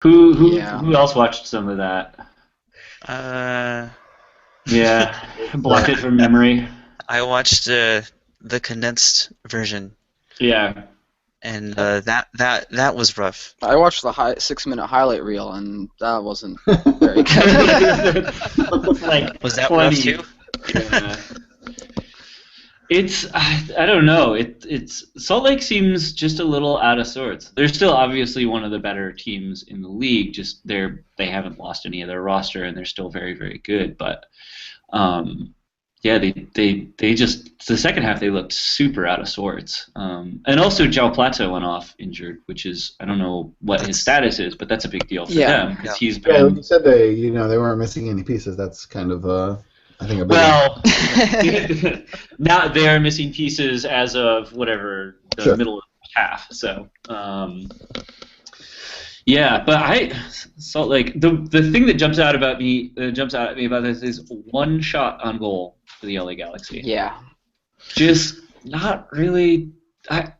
Who else watched some of that? Uh, Yeah, blocked Uh, it from memory. I watched the condensed version, Yeah. and that was rough. I watched the 6-minute highlight reel, and that wasn't very good. It's like Was that rough too? 20. Yeah. I don't know. It's Salt Lake seems just a little out of sorts. They're still obviously one of the better teams in the league. Just they haven't lost any of their roster and they're still very very good. But um, yeah, they just the second half they looked super out of sorts. And also João Plata went off injured, which is I don't know what his That's status is, but that's a big deal for Yeah. them because yeah. he's Yeah, like you been said, they weren't missing any pieces. That's kind of I think a big one. well. Now they are missing pieces as of whatever the Sure. middle of the half. So yeah, but Salt Lake. The thing that jumps out at me about this is one shot on goal for the LA Galaxy. Yeah. Just not really. I,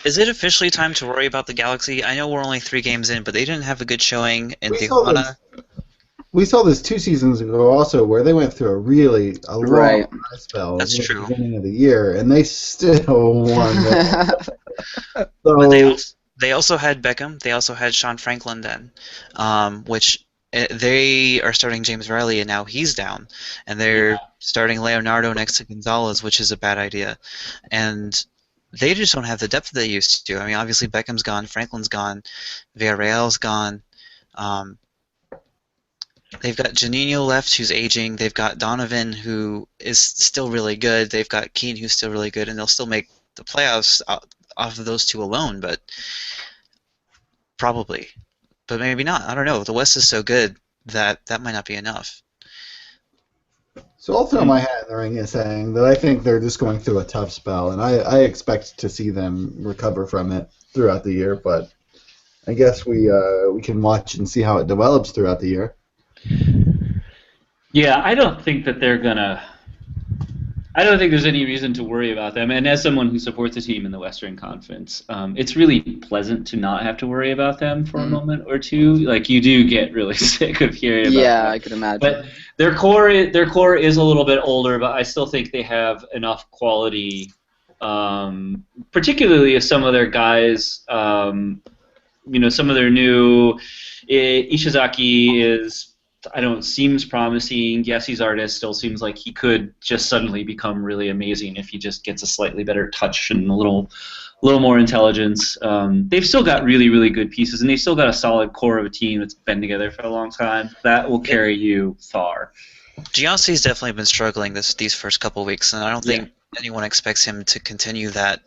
Is it officially time to worry about the Galaxy? I know we're only 3 games in, but they didn't have a good showing in We saw Tijuana. We saw this 2 seasons ago also, where they went through a long Right. dry spell That's at the true. beginning of the year, and they still won. But they So also, they also had Beckham. They also had Sean Franklin then, which they are starting James Riley, and now he's down, and they're starting Leonardo next to Gonzalez, which is a bad idea, and they just don't have the depth they used to. I mean, obviously Beckham's gone, Franklin's gone, Villarreal's gone. Um, they've got Janino left, who's aging. They've got Donovan, who is still really good. They've got Keane, who's still really good, and they'll still make the playoffs off of those two alone, but probably. But maybe not. I don't know. The West is so good that that might not be enough. I'll throw my hat in the ring and saying that I think they're just going through a tough spell, and I expect to see them recover from it throughout the year. But I guess we can watch and see how it develops throughout the year. yeah, I don't think that they're gonna. I don't think there's any reason to worry about them. And as someone who supports a team in the Western Conference, it's really pleasant to not have to worry about them for a moment or two. Like you do get really sick of hearing about Yeah, them. I could imagine. But their core is a little bit older, but I still think they have enough quality. Particularly if some of their guys, some of their new Ishizaki is. I don't seems promising. Yes, he's artist. Still seems like he could just suddenly become really amazing if he just gets a slightly better touch and a little more intelligence. They've still got really really good pieces, and they've still got a solid core of a team that's been together for a long time. That will carry you far. Gianssi's definitely been struggling these first couple weeks, and I don't think anyone expects him to continue that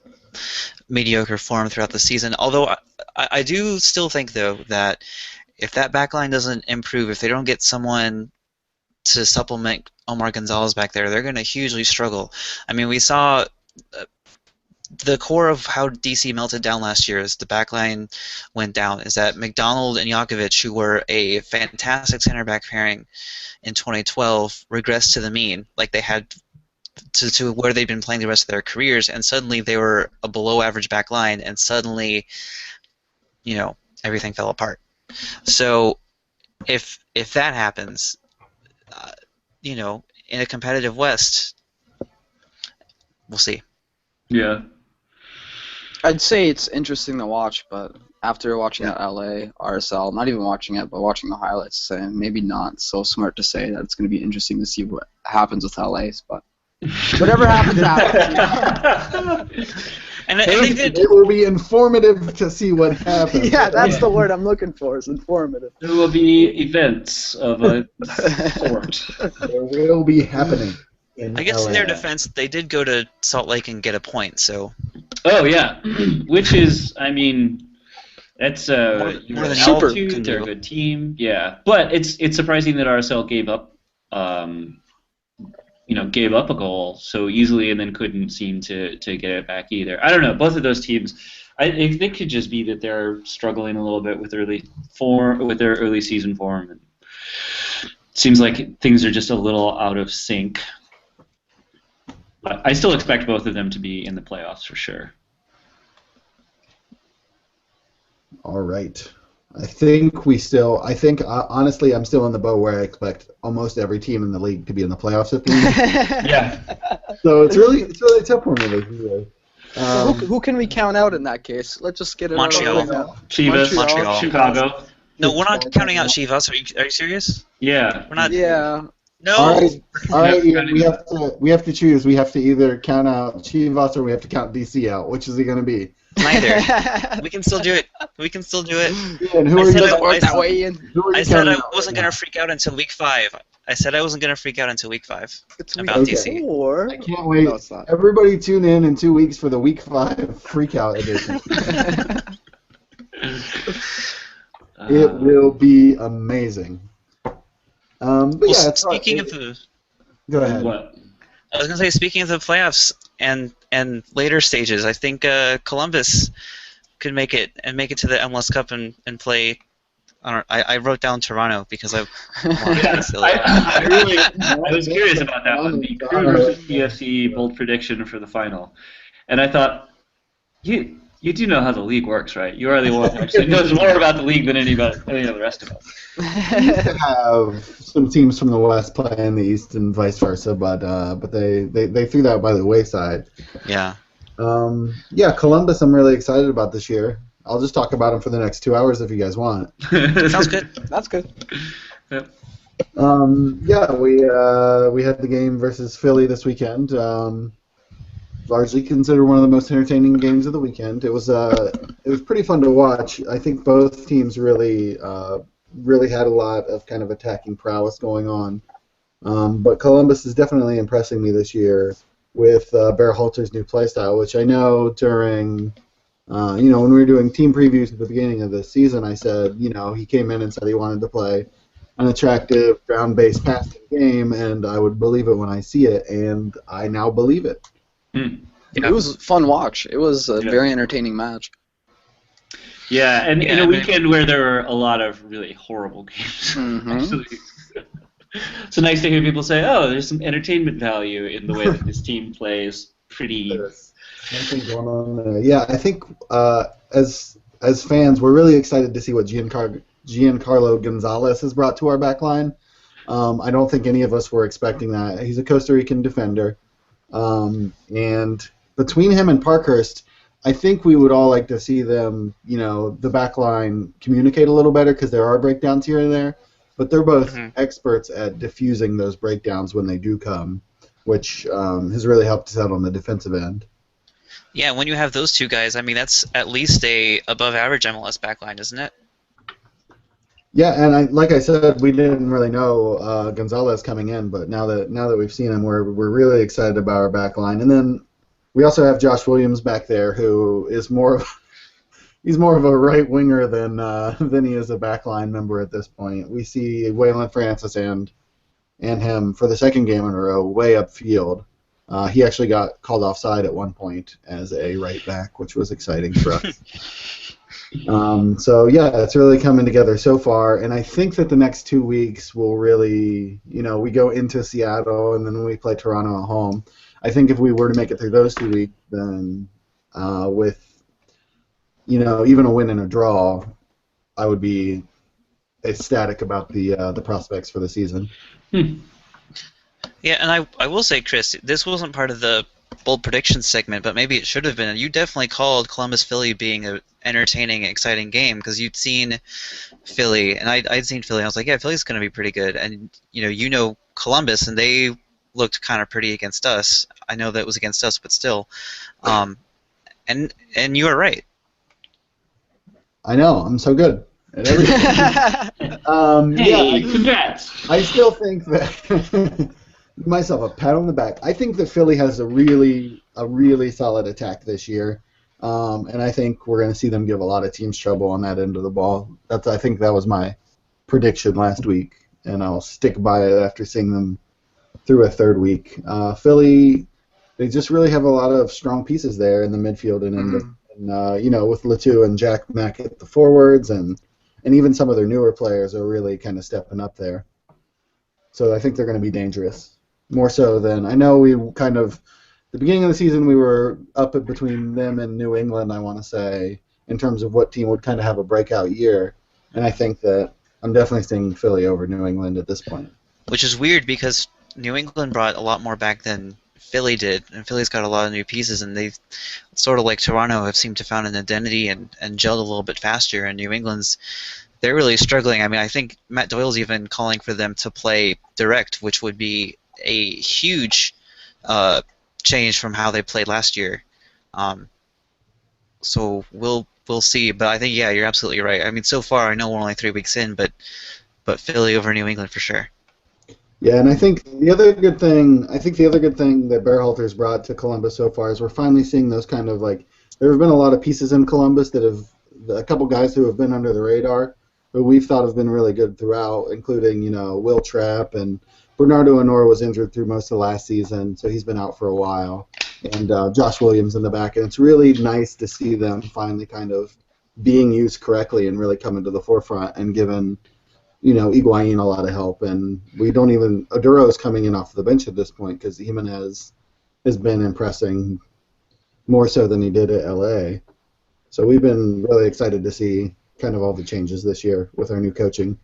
mediocre form throughout the season. Although I do still think, though, that if that backline doesn't improve, if they don't get someone to supplement Omar Gonzalez back there, they're going to hugely struggle. I mean, we saw the core of how DC melted down last year as the backline went down is that McDonald and Jakovic, who were a fantastic center back pairing in 2012, regressed to the mean, like they had to where they'd been playing the rest of their careers, and suddenly they were a below average back line, and suddenly, everything fell apart. So if that happens, in a competitive West, we'll see. Yeah. I'd say it's interesting to watch, but after watching that LA RSL, not even watching it, but watching the highlights, saying maybe not so smart to say that it's going to be interesting to see what happens with LA's, but whatever happens, happens. And they did. It will be informative to see what happens. Yeah, that's the word I'm looking for, is informative. There will be events of a sort. There will be happening. I guess LA. in their defense, they did go to Salt Lake and get a point, so. Oh yeah, which is, I mean, that's More than Super. altitude. They're a good team, yeah. But it's surprising that RSL gave up, gave up a goal so easily and then couldn't seem to get it back either. I don't know. Both of those teams, I think it could just be that they're struggling a little bit with their early season form. And it seems like things are just a little out of sync. But I still expect both of them to be in the playoffs for sure. All right. I think honestly, I'm still in the boat where I expect almost every team in the league to be in the playoffs at the end. Yeah. So it's really tough for me this year. So who can we count out in that case? Let's just get it out of the way Montreal. now. Chivas, Montreal. Chicago. No, we're not counting out Chivas. Are you serious? Yeah. We're not. Yeah. No. All right, Ian, Yeah. we have to choose. We have to either count out Chivas or we have to count DC out. Which is it going to be? Neither. We can still do it. Ian, who I are said you? Doesn't work that way, Ian. Who are you I said I counting out wasn't right gonna freak out until week 5. I said I wasn't gonna freak out until week 5 It's about week DC. 4. now? I can't wait. No, it's not. Everybody tune in 2 weeks for the Week 5 Freakout edition. It will be amazing. But Well, yeah, speaking of the, go ahead. What? I was gonna say, speaking of the playoffs and later stages, I think Columbus could make it to the MLS Cup and play. I wrote down Toronto because I wanted to be silly. I was curious about that one. The Crew versus TFC bold prediction for the final, and I thought, you do know how the league works, right? You are the one who actually knows more about the league than any of the rest of us. We used to have some teams from the West play in the East and vice versa, but they threw that by the wayside. Yeah. Yeah, Columbus I'm really excited about this year. I'll just talk about them for the next 2 hours if you guys want. Sounds good. That's good. Yep. Yeah, we had the game versus Philly this weekend. Largely considered one of the most entertaining games of the weekend. It was pretty fun to watch. I think both teams really had a lot of kind of attacking prowess going on. But Columbus is definitely impressing me this year with Berhalter's new playstyle, which I know during when we were doing team previews at the beginning of the season, I said, he came in and said he wanted to play an attractive ground-based passing game, and I would believe it when I see it, and I now believe it. Hmm. It was a fun watch. It was a very entertaining match. Yeah, and in a weekend where there were a lot of really horrible games. Mm-hmm. Actually. So nice to hear people say, "Oh, there's some entertainment value in the way that this team plays." Pretty. Something going on there. Yeah, I think as fans, we're really excited to see what Giancarlo Gonzalez has brought to our back line. I don't think any of us were expecting that. He's a Costa Rican defender, and between him and Parkhurst, I think we would all like to see them, the back line communicate a little better because there are breakdowns here and there, but they're both experts at diffusing those breakdowns when they do come, which has really helped us out on the defensive end. Yeah, when you have those two guys, I mean, that's at least a above-average MLS backline, isn't it? Yeah, and like I said, we didn't really know Gonzalez coming in, but now that we've seen him, we're really excited about our back line. And then we also have Josh Williams back there, who is more of a right winger than he is a backline member at this point. We see Waylon Francis and him for the second game in a row way upfield. He actually got called offside at one point as a right back, which was exciting for us. So yeah, it's really coming together so far, and I think that the next 2 weeks will really, we go into Seattle and then we play Toronto at home. I think if we were to make it through those 2 weeks, then with even a win and a draw, I would be ecstatic about the prospects for the season. Yeah, and I will say, Chris, this wasn't part of the bold predictions segment, but maybe it should have been. You definitely called Columbus-Philly being an entertaining, exciting game because you'd seen Philly, and I'd seen Philly, and I was like, yeah, Philly's going to be pretty good. And, Columbus, and they looked kind of pretty against us. I know that it was against us, but still. And you were right. I know. I'm so good at everything. Hey, congrats! I still think that myself a pat on the back. I think that Philly has a really solid attack this year, and I think we're going to see them give a lot of teams trouble on that end of the ball. I think that was my prediction last week, and I'll stick by it after seeing them through a third week. Philly, they just really have a lot of strong pieces there in the midfield and with Latu and Jack Mack at the forwards, and even some of their newer players are really kind of stepping up there. So I think they're going to be dangerous. More so than I know we kind of the beginning of the season we were up between them and New England, I want to say, in terms of what team would kind of have a breakout year. And I think that I'm definitely seeing Philly over New England at this point. Which is weird because New England brought a lot more back than Philly did, and Philly's got a lot of new pieces, and they've sort of like Toronto have seemed to found an identity and gelled a little bit faster. And New England's they're really struggling. I mean, I think Matt Doyle's even calling for them to play direct, which would be a huge change from how they played last year. So we'll see. But I think you're absolutely right. I mean, so far I know we're only 3 weeks in, but Philly over New England for sure. Yeah, and I think the other good thing that Bearhalter's brought to Columbus so far is we're finally seeing those kind of like there have been a lot of pieces in Columbus that have a couple guys who have been under the radar, who we've thought have been really good throughout, including Will Trapp and Bernardo Honor was injured through most of last season, so he's been out for a while, and Josh Williams in the back, and it's really nice to see them finally kind of being used correctly and really coming to the forefront and given Higuain a lot of help, and we don't even Aduro's coming in off the bench at this point because Jimenez has been impressing more so than he did at LA. So we've been really excited to see kind of all the changes this year with our new coaching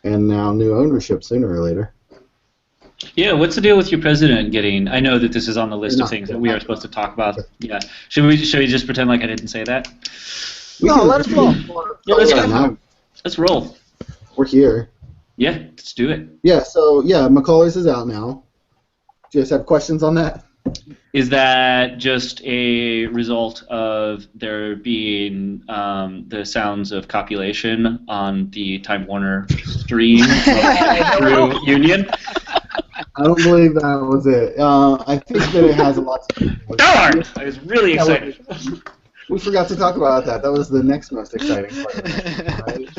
and now new ownership sooner or later. Yeah, what's the deal with your president getting? I know that this is on the list of things that we are supposed to talk about. Yeah, should we just pretend like I didn't say that? No, let's roll. Yeah, let's go. Let's roll. We're here. Yeah, let's do it. Yeah, so McCullers is out now. Do you guys have questions on that? Is that just a result of there being the sounds of copulation on the Time Warner stream through Union? I don't believe that was it. I think that it has a lot to do with Darn! I was really excited. We forgot to talk about that. That was the next most exciting part of it, right?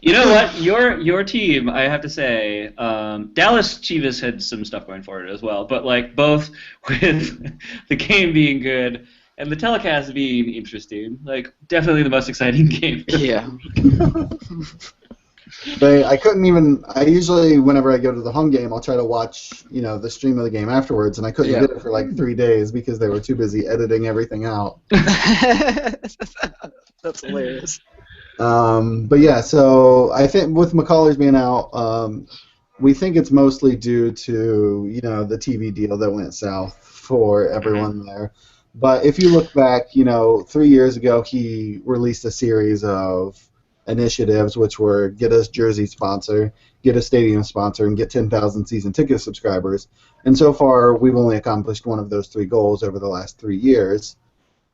You know what? Your team, I have to say, Dallas Chivas had some stuff going for it as well. But like both with the game being good and the telecast being interesting, like definitely the most exciting game. Yeah. But I usually, whenever I go to the home game, I'll try to watch, the stream of the game afterwards, and I couldn't get it for like 3 days because they were too busy editing everything out. That's hilarious. But yeah, so I think with McCullers being out, we think it's mostly due to, the TV deal that went south for everyone there. But if you look back, 3 years ago, he released a series of initiatives, which were get us jersey sponsor, get a stadium sponsor, and get 10,000 season ticket subscribers. And so far, we've only accomplished one of those 3 goals over the last 3 years.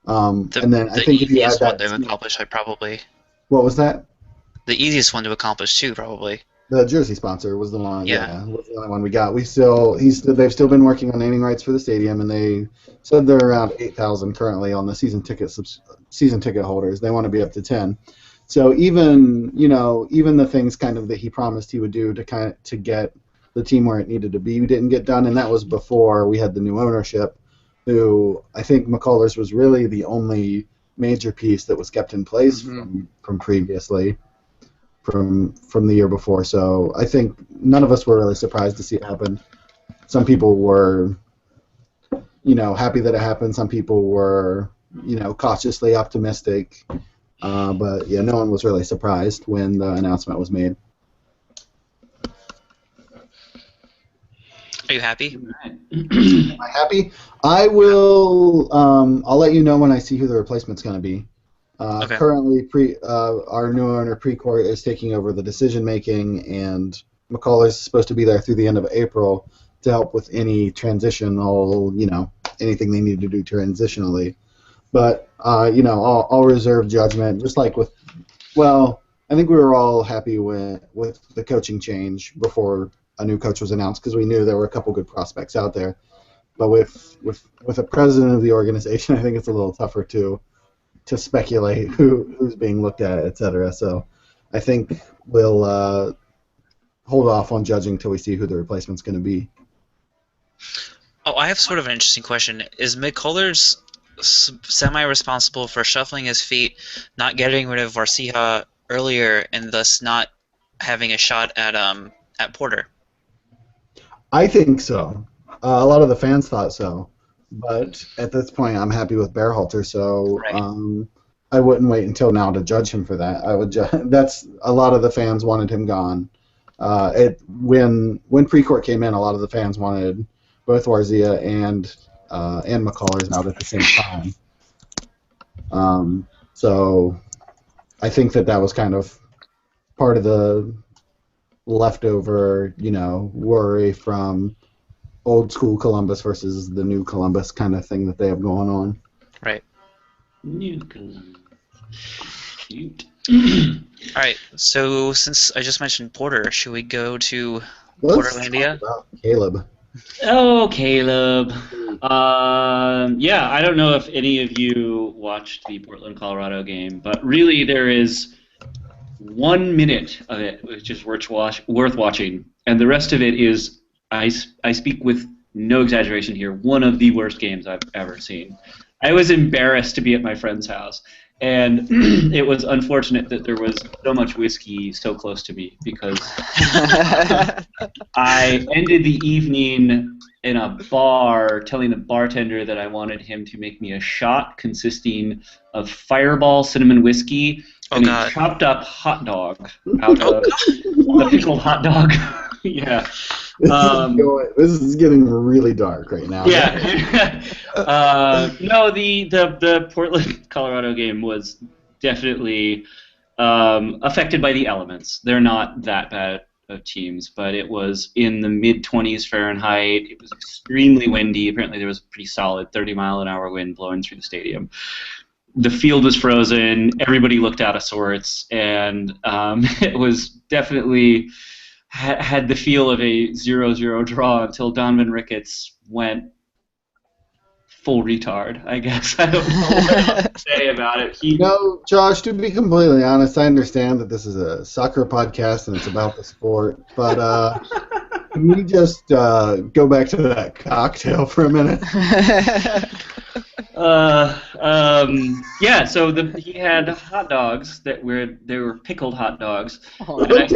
And then I think if you add that, to accomplish, what was that? The easiest one to accomplish too, probably. The jersey sponsor was the one. Yeah, was the only one we got. They've still been working on naming rights for the stadium, and they said they're around 8,000 currently on the season ticket holders. They want to be up to 10. So even the things kind of that he promised he would do to get the team where it needed to be didn't get done, and that was before we had the new ownership, who I think McCullers was really the only major piece that was kept in place from previously, from the year before. So I think none of us were really surprised to see it happen. Some people were, happy that it happened. Some people were, cautiously optimistic. But yeah, no one was really surprised when the announcement was made. Are you happy? Am I happy? I will. I'll let you know when I see who the replacement's going to be. Okay. Currently, our new owner Precourt is taking over the decision making, and McCullers is supposed to be there through the end of April to help with any transitional, anything they need to do transitionally. But I'll reserve judgment. Just like I think we were all happy with the coaching change before a new coach was announced because we knew there were a couple good prospects out there. But with a president of the organization, I think it's a little tougher to speculate who's being looked at, etc. So I think we'll hold off on judging until we see who the replacement's going to be. Oh, I have sort of an interesting question. Is McCullers semi-responsible for shuffling his feet, not getting rid of Varcija earlier, and thus not having a shot at Porter? I think so. A lot of the fans thought so, but at this point, I'm happy with Bearhalter. So Right. I wouldn't wait until now to judge him for that. I would. That's a lot of the fans wanted him gone. When Precourt came in, a lot of the fans wanted both Warzia and McCullers out at the same time. So I think that was kind of part of the leftover, worry from old school Columbus versus the new Columbus kind of thing that they have going on. Right. New Columbus. Cute. All right. So since I just mentioned Porter, should we go to Let's Portlandia? talk about Caleb. Oh, Caleb. Yeah, I don't know if any of you watched the Portland, Colorado game, but really there is 1 minute of it which is worth watching, and the rest of it is, I speak with no exaggeration here, one of the worst games I've ever seen. I was embarrassed to be at my friend's house, and it was unfortunate that there was so much whiskey so close to me, because I ended the evening in a bar telling the bartender that I wanted him to make me a shot consisting of Fireball cinnamon whiskey and a chopped up hot dog out of a pickled hot dog. Yeah. This is getting really dark right now. Yeah. No, the Portland, Colorado game was definitely affected by the elements. They're not that bad of teams, but it was in the mid-20s Fahrenheit. It was extremely windy. Apparently there was a pretty solid 30-mile-an-hour wind blowing through the stadium. The field was frozen. Everybody looked out of sorts, and it was definitely had the feel of a 0-0 draw until Donovan Ricketts went full retard, I guess. I don't know what to say about it. Josh, to be completely honest, I understand that this is a soccer podcast and it's about the sport, but can we just go back to that cocktail for a minute? Yeah, so he had hot dogs they were pickled hot dogs. Oh, and I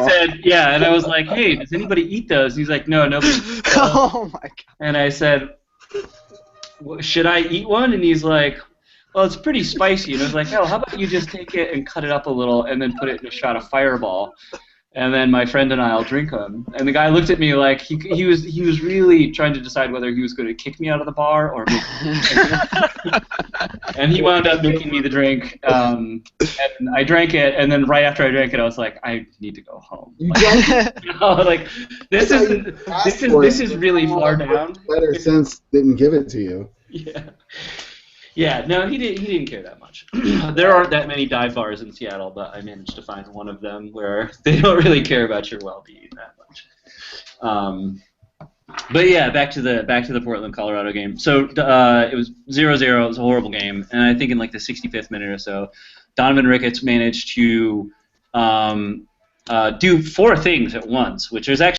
said, yeah, and I was like, hey, does anybody eat those? And he's like, no, nobody eats those. Oh my god. And I said, should I eat one? And he's like, well, it's pretty spicy. And I was like, oh, how about you just take it and cut it up a little and then put it in a shot of Fireball, and then my friend and I'll drink them. And the guy looked at me like he was really trying to decide whether he was going to kick me out of the bar or make me. And he wound up making me the drink, and I drank it. And then right after I drank it, I was like, I need to go home. Like this is really far down. Better Sense didn't give it to you. Yeah. Yeah, no, he didn't care that much. There aren't that many dive bars in Seattle, but I managed to find one of them where they don't really care about your well-being that much. But yeah, back to the Portland, Colorado game. So it was 0-0. It was a horrible game, and I think in like the 65th minute or so, Donovan Ricketts managed to do 4 things at once, which was actually